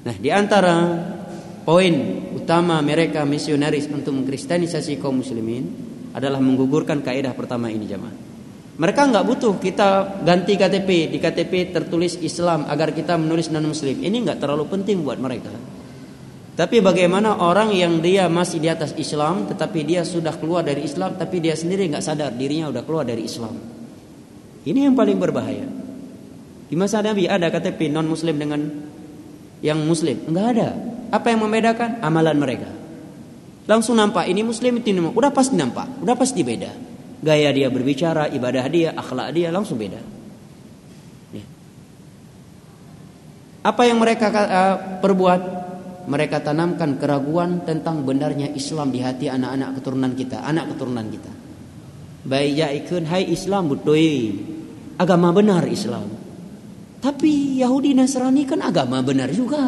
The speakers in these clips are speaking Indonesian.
Nah, di antara poin utama mereka misionaris untuk mengkristenisasi kaum muslimin adalah menggugurkan kaidah pertama ini, jamaah. Mereka nggak butuh kita ganti KTP, di KTP tertulis Islam agar kita menulis non muslim. Ini nggak terlalu penting buat mereka. Tapi bagaimana orang yang dia masih di atas Islam tetapi dia sudah keluar dari Islam tapi dia sendiri nggak sadar dirinya udah keluar dari Islam. Ini yang paling berbahaya. Di masa Nabi ada KTP non muslim dengan yang muslim? Enggak ada. Apa yang membedakan? Amalan mereka. Langsung nampak ini muslim itu udah pasti nampak, udah pasti beda. Gaya dia berbicara, ibadah dia, akhlak dia langsung beda. Ya. Apa yang mereka perbuat? Mereka tanamkan keraguan tentang benarnya Islam di hati anak-anak keturunan kita, anak keturunan kita. Bayaikeun hai Islam butoi. Agama benar Islam. Tapi Yahudi Nasrani kan agama benar juga.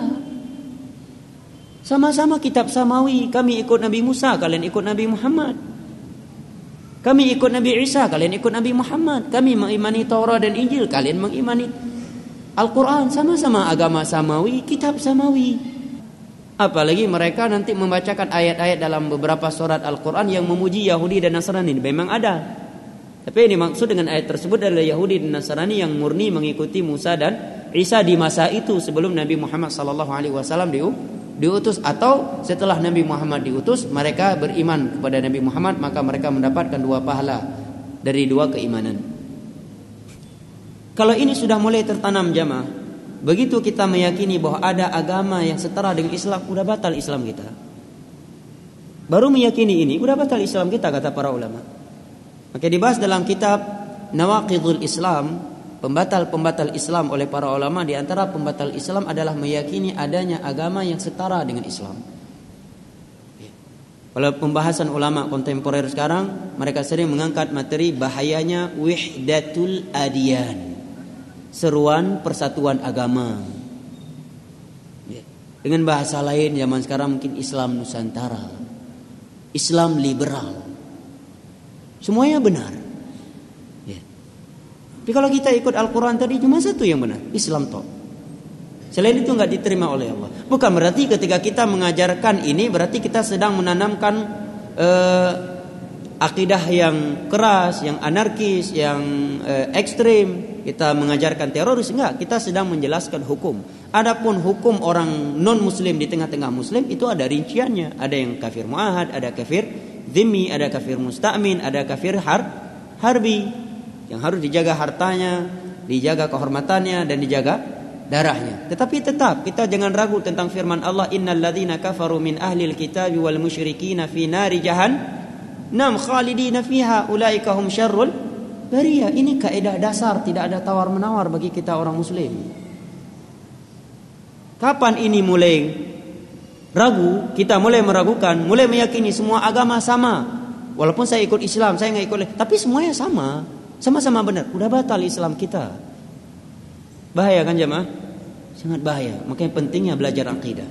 Sama-sama kitab samawi. Kami ikut Nabi Musa, kalian ikut Nabi Muhammad. Kami ikut Nabi Isa, kalian ikut Nabi Muhammad. Kami mengimani Taurat dan Injil, kalian mengimani Al-Quran. Sama-sama agama samawi, kitab samawi. Apalagi mereka nanti membacakan ayat-ayat dalam beberapa surat Al-Quran yang memuji Yahudi dan Nasrani. Memang ada. Tapi yang dimaksud dengan ayat tersebut adalah Yahudi dan Nasrani yang murni mengikuti Musa dan Isa di masa itu sebelum Nabi Muhammad SAW diutus, atau setelah Nabi Muhammad diutus mereka beriman kepada Nabi Muhammad, maka mereka mendapatkan 2 pahala dari 2 keimanan. Kalau ini sudah mulai tertanam, jamaah, begitu kita meyakini bahwa ada agama yang setara dengan Islam, udah batal Islam kita. Baru meyakini ini, udah batal Islam kita, kata para ulama. Maka dibahas dalam kitab Nawaqidul Islam, pembatal-pembatal Islam oleh para ulama. Di antara pembatal Islam adalah meyakini adanya agama yang setara dengan Islam. Kalau pembahasan ulama kontemporer sekarang, mereka sering mengangkat materi bahayanya wihdatul adyan, seruan persatuan agama. Dengan bahasa lain zaman sekarang mungkin Islam Nusantara, Islam liberal. Semuanya benar. Tapi kalau kita ikut Al-Quran tadi cuma satu yang benar, Islam toh. Selain itu enggak diterima oleh Allah. Bukan berarti ketika kita mengajarkan ini berarti kita sedang menanamkan akidah yang keras, yang anarkis, yang ekstrim. Kita mengajarkan teroris, enggak. Kita sedang menjelaskan hukum. Adapun hukum orang non muslim di tengah-tengah muslim itu ada rinciannya. Ada yang kafir muahad, ada kafir dhimmi, ada kafir musta'min, ada kafir harbi. Yang harus dijaga hartanya, dijaga kehormatannya, dan dijaga darahnya. Tetapi tetap kita jangan ragu tentang firman Allah, innal ladzina kafaru min ahlil kitabi wal musyrikina fi nari jahannam khalidina fiha ulaika hum syarrul bariyah. Ini kaidah dasar, tidak ada tawar menawar bagi kita orang muslim. Kapan ini mulai ragu? Kita mulai meragukan, mulai meyakini semua agama sama. Walaupun saya ikut Islam, saya enggak ikut, tapi semuanya sama. Sama-sama benar, udah batal Islam kita. Bahaya kan jemaah? Sangat bahaya. Makanya pentingnya belajar akidah.